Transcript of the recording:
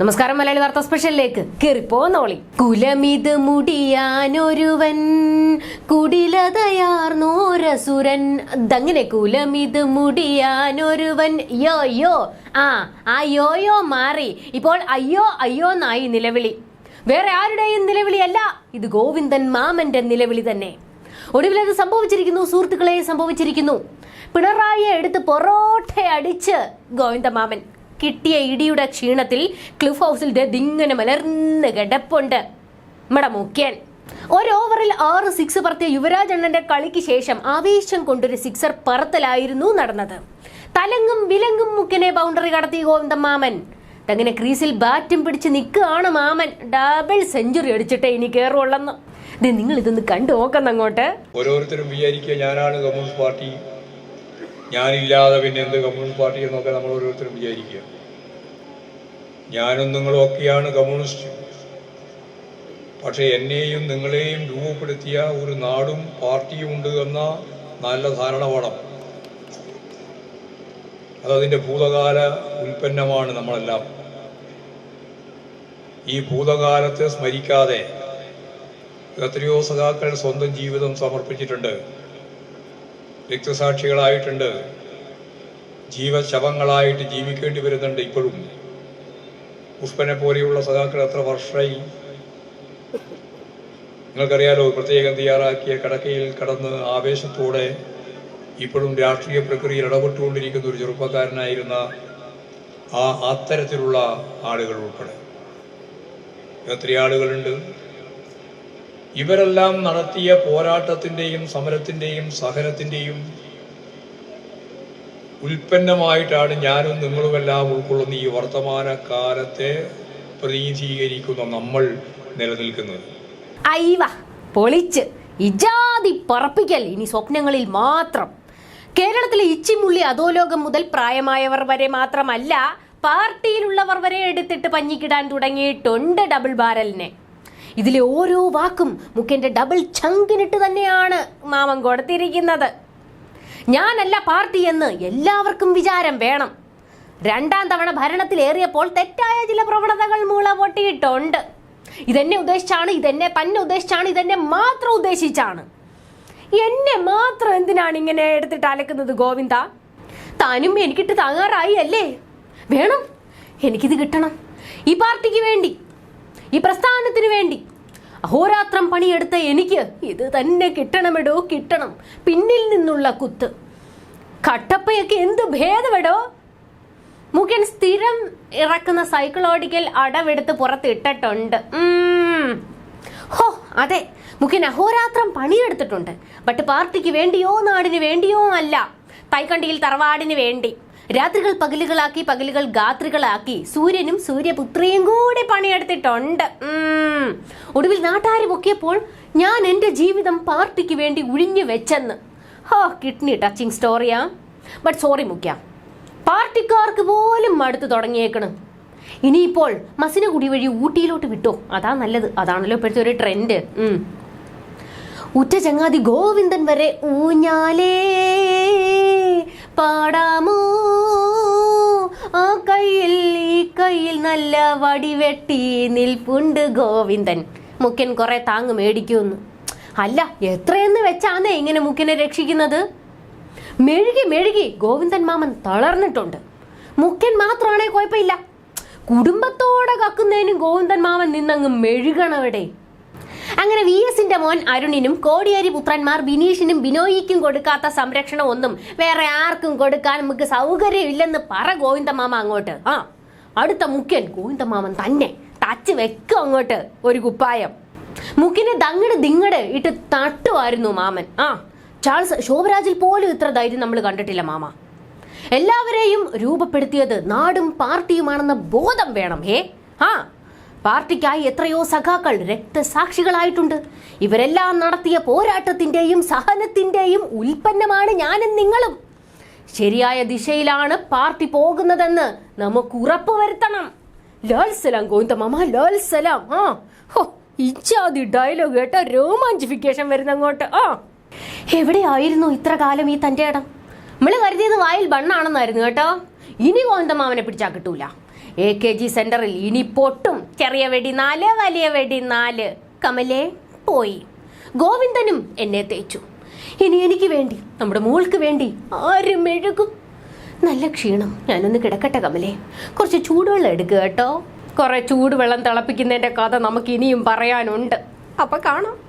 നമസ്കാരം. മലയാളി വാർത്താ സ്പെഷ്യലിലേക്ക് കേറിപ്പോന്നോളി. കുലമിത് മുടിയാനൊരുവൻ കുടിലതയാർന്നോരസുരൻ. ദങ്ങനെ കുലമിത് മുടിയാനൊരുവൻ യോ യോ. ആ യോയോ മാറി ഇപ്പോൾ അയ്യോ അയ്യോ എന്നായി നിലവിളി. വേറെ ആരുടെയും നിലവിളിയല്ല, ഇത് ഗോവിന്ദൻ മാമന്റെ നിലവിളി തന്നെ. ഒടുവിലത് സംഭവിച്ചിരിക്കുന്നു സുഹൃത്തുക്കളെ, സംഭവിച്ചിരിക്കുന്നു. പിണറായിയെ എടുത്ത് പൊറോട്ട അടിച്ച് ഗോവിന്ദ മാമൻ കിട്ടിയ ഇടിയുടെ ക്ഷീണത്തിൽ ക്ലിഫ് ഹൗസിൽ ദിങ്ങനെ മലർന്ന് കിടപ്പുണ്ട് നമ്മുടെ മുഖ്യൻ. ഒരു ഓവറിൽ 6 സിക്സ് പറത്തിയ യുവരാജ് അണ്ണന്റെ കളിക്ക് ശേഷം ആവേശം കൊണ്ടൊരു സിക്സർ പറത്തലായിരുന്നു നടന്നത്. തലങ്ങും വിലങ്ങും മുഖ്യനെ ബൗണ്ടറി കടത്തി ഗോവിന്ദ മാമൻ. അങ്ങനെ ക്രീസിൽ ബാറ്റും പിടിച്ച് നിൽക്കുകയാണ് മാമൻ. ഡബിൾ സെഞ്ചുറി അടിച്ചിട്ടേ ഇനി കയറുള്ളെന്ന്. നിങ്ങൾ ഇതൊന്ന് കണ്ടു നോക്കുന്ന അങ്ങോട്ട്. ഓരോരുത്തരും വിചാരിക്കുക ഞാനാണ് കമ്മ്യൂണിസ്റ്റ് പാർട്ടി, ഞാനില്ലാതെ പിന്നെ എന്ത് കമ്മ്യൂണിസ്റ്റ് പാർട്ടി എന്നൊക്കെ നമ്മൾ ഓരോരുത്തരും വിചാരിക്കുക. ഞാനും നിങ്ങളും ഒക്കെയാണ് കമ്മ്യൂണിസ്റ്റ്. പക്ഷെ എന്നെയും നിങ്ങളെയും രൂപപ്പെടുത്തിയ ഒരു നാടും പാർട്ടിയും ഉണ്ട് എന്ന നല്ല ധാരണ വേണം. അതതിൻ്റെ ഭൂതകാല ഉൽപ്പന്നമാണ് നമ്മളെല്ലാം. ഈ ഭൂതകാലത്തെ സ്മരിക്കാതെ എത്രയോ സഖാക്കൾ സ്വന്തം ജീവിതം സമർപ്പിച്ചിട്ടുണ്ട്, രക്തസാക്ഷികളായിട്ടുണ്ട്, ജീവശവങ്ങളായിട്ട് ജീവിക്കേണ്ടി വരുന്നുണ്ട് ഇപ്പോഴും. പുഷ്പനെ പോലെയുള്ള സഖാക്കൾ എത്ര വർഷമായി നിങ്ങൾക്കറിയാലോ. പ്രത്യേകം തയ്യാറാക്കിയ കടക്കയിൽ കടന്ന് ആവേശത്തോടെ ഇപ്പോഴും രാഷ്ട്രീയ പ്രക്രിയയിൽ ഇടപെട്ടുകൊണ്ടിരിക്കുന്ന ഒരു ചെറുപ്പക്കാരനായിരുന്ന അത്തരത്തിലുള്ള ആളുകൾ ഉൾപ്പെടെ എത്ര ആളുകളുണ്ട്. ഇവരെല്ലാം നടത്തിയ പോരാട്ടത്തിൻ്റെയും സമരത്തിൻ്റെയും സഹനത്തിൻ്റെയും ഉൽപ്പന്നമായിട്ടാണ് ഞാനും നിങ്ങളുമെല്ലാം ഉൾക്കൊള്ളുന്ന ഈ വർത്തമാന കാലത്തെ പ്രതിനിധീകരിക്കുന്ന നമ്മൾ നിലനിൽക്കുന്നത്. അയ്യവ പൊളിച്ച് ഇജാതി പറപ്പിക്കൽ ഇനി സ്വപ്നങ്ങളിൽ മാത്രം. കേരളത്തിലെ ഇച്ചിമുള്ളി അധോലോകം മുതൽ പ്രായമായവർ വരെ മാത്രമല്ല, പാർട്ടിയിലുള്ളവർ വരെ എടുത്തിട്ട് പഞ്ഞിക്കിടാൻ തുടങ്ങിയിട്ടുണ്ട് ഡബിൾ ബാരലിനെ. ഇതിലെ ഓരോ വാക്കും മുഖ്യന്റെ ഡബിൾ ചങ്കിനിട്ട് തന്നെയാണ് മാമൻ കൊടുത്തിരിക്കുന്നത്. ഞാനല്ല പാർട്ടി എന്ന് എല്ലാവർക്കും വിചാരം വേണം. 2ാം തവണ ഭരണത്തിലേറിയപ്പോൾ തെറ്റായ ചില പ്രവണതകൾ മുള പൊട്ടിയിട്ടുണ്ട്. ഇതെന്നെ ഉദ്ദേശിച്ചാണ്, ഇതെന്നെ തന്നെ ഉദ്ദേശിച്ചാണ്, ഇതെന്നെ മാത്രം ഉദ്ദേശിച്ചാണ്. എന്നെ മാത്രം എന്തിനാണ് ഇങ്ങനെ എടുത്തിട്ട് അലക്കുന്നത് ഗോവിന്ദ? താനും എനിക്കിട്ട് താങ്ങാറായി അല്ലേ? വേണം, എനിക്കിത് കിട്ടണം. ഈ പാർട്ടിക്ക് വേണ്ടി, ഈ പ്രസ്ഥാനത്തിന് വേണ്ടി അഹോരാത്രം പണിയെടുത്ത എനിക്ക് ഇത് തന്നെ കിട്ടണമെടോ, കിട്ടണം. പിന്നിൽ നിന്നുള്ള കുത്ത് കട്ടപ്പയൊക്കെ എന്ത് ഭേദമെടോ. മുഖ്യൻ സ്ഥിരം ഇറക്കുന്ന സൈക്കോളജിക്കൽ അടവെടുത്ത് പുറത്തിട്ടിട്ടുണ്ട്. ഹോ അതെ, മുഖ്യൻ അഹോരാത്രം പണിയെടുത്തിട്ടുണ്ട്. ബട്ട് പാർട്ടിക്ക് വേണ്ടിയോ നാടിന് വേണ്ടിയോ അല്ല, തൈക്കണ്ടിയിൽ തറവാടിന് വേണ്ടി. രാത്രികൾ പകലുകളാക്കി, പകലുകൾ ഗാത്രികളാക്കി, സൂര്യനും സൂര്യപുത്രിയും കൂടി പണിയെടുത്തിട്ടുണ്ട്. ഒടുവിൽ നാട്ടാര് പൊക്കിയപ്പോൾ ഞാൻ എൻ്റെ ജീവിതം പാർട്ടിക്ക് വേണ്ടി ഉഴിഞ്ഞു വെച്ചെന്ന്. കിഡ്നി ടച്ചിങ് സ്റ്റോറിയാ. ബട്ട് സോറി മുഖ്യ, പാർട്ടിക്കാർക്ക് പോലും മടുത്തു തുടങ്ങിയേക്കണം. ഇനിയിപ്പോൾ മസിനഗുടി വഴി ഊട്ടിയിലോട്ട് വിട്ടോ, അതാ നല്ലത്. അതാണല്ലോ ഇപ്പോഴത്തെ ഒരു ട്രെൻഡ്. ഉറ്റ ചങ്ങാതി ഗോവിന്ദൻ വരെ ഊഞ്ഞാലേ പാടാമോ, ആ കയ്യിൽ ഈ കയ്യിൽ നല്ല വടിവെട്ടി നിൽപ്പുണ്ട് ഗോവിന്ദൻ. മുഖ്യൻ കുറെ താങ്ങ് മേടിക്കുമെന്ന്. അല്ല, എത്രയെന്ന് വെച്ചാന്നേ ഇങ്ങനെ മുഖ്യനെ രക്ഷിക്കുന്നത്? മെഴുകി മെഴുകി ഗോവിന്ദൻ മാമൻ തളർന്നിട്ടുണ്ട്. മുഖ്യൻ മാത്രമാണേ കുഴപ്പമില്ല, കുടുംബത്തോടെ കക്കുന്നതിനും ഗോവിന്ദൻ മാമൻ നിന്നങ്ങ് മെഴുകണവിടെ. അങ്ങനെ VSന്റെ മോൻ അരുണിനും കോടിയേരി പുത്രന്മാർ ബിനീഷിനും ബിനോയിക്കും കൊടുക്കാത്ത സംരക്ഷണം ഒന്നും വേറെ ആർക്കും കൊടുക്കാൻ നമുക്ക് സൗകര്യമില്ലെന്ന് പറ ഗോവിന്ദമാമ അങ്ങോട്ട്. അടുത്ത മുഖ്യൻ ഗോവിന്ദമാമൻ തന്നെ തച്ച് വെക്കും അങ്ങോട്ട് ഒരു കുപ്പായം. മുഖ്യനെ ദങ്ങട് ദിങ്ങട് ഇട്ട് തട്ടുമായിരുന്നു മാമൻ. ചാൾസ് ശോഭരാജിൽ പോലും ഇത്ര ധൈര്യം നമ്മൾ കണ്ടിട്ടില്ല മാമ. എല്ലാവരെയും രൂപപ്പെടുത്തിയത് നാടും പാർട്ടിയുമാണെന്ന ബോധം വേണം. പാർട്ടിക്കായി എത്രയോ സഖാക്കൾ രക്തസാക്ഷികളായിട്ടുണ്ട്. ഇവരെല്ലാം നടത്തിയ പോരാട്ടത്തിന്റെയും സഹനത്തിന്റെയും ഉൽപ്പന്നമാണ് ഞാനും നിങ്ങളും. ശരിയായ ദിശയിലാണ് പാർട്ടി പോകുന്നതെന്ന് നമുക്ക് ഉറപ്പുവരുത്തണം. ലാൽ സലാം ഗോവിന്ദമാമ, ലാൽ സലാം. ഇച്ചാതി ഡയലോഗ് കേട്ട രോമാഞ്ചിഫിക്കേഷൻ വരുന്നങ്ങോട്ട്. എവിടെയായിരുന്നു ഇത്ര കാലം ഈ തന്റെ ഇടം? നമ്മള് കരുതിയത് വായിൽ ബണ്ണാണെന്നായിരുന്നു കേട്ടോ. ഇനി ഗോവിന്ദമാമനെ പിടിച്ചാൽ കിട്ടൂല. AKG സെന്ററിൽ ഇനി പൊട്ടും. ചെറിയ വെടി 4, വലിയ വെടി 4. കമലേ പോയി. ഗോവിന്ദനും എന്നെ തേച്ചു. ഇനി എനിക്ക് വേണ്ടി, നമ്മുടെ മോൾക്ക് വേണ്ടി ആര് മെഴുകും? നല്ല ക്ഷീണം, ഞാനൊന്ന് കിടക്കട്ടെ കമലേ. കുറച്ച് ചൂടുവെള്ളം എടുക്കുക കേട്ടോ. കുറെ ചൂടുവെള്ളം തിളപ്പിക്കുന്നതിന്റെ കഥ നമുക്ക് ഇനിയും പറയാനുണ്ട്. അപ്പൊ കാണാം.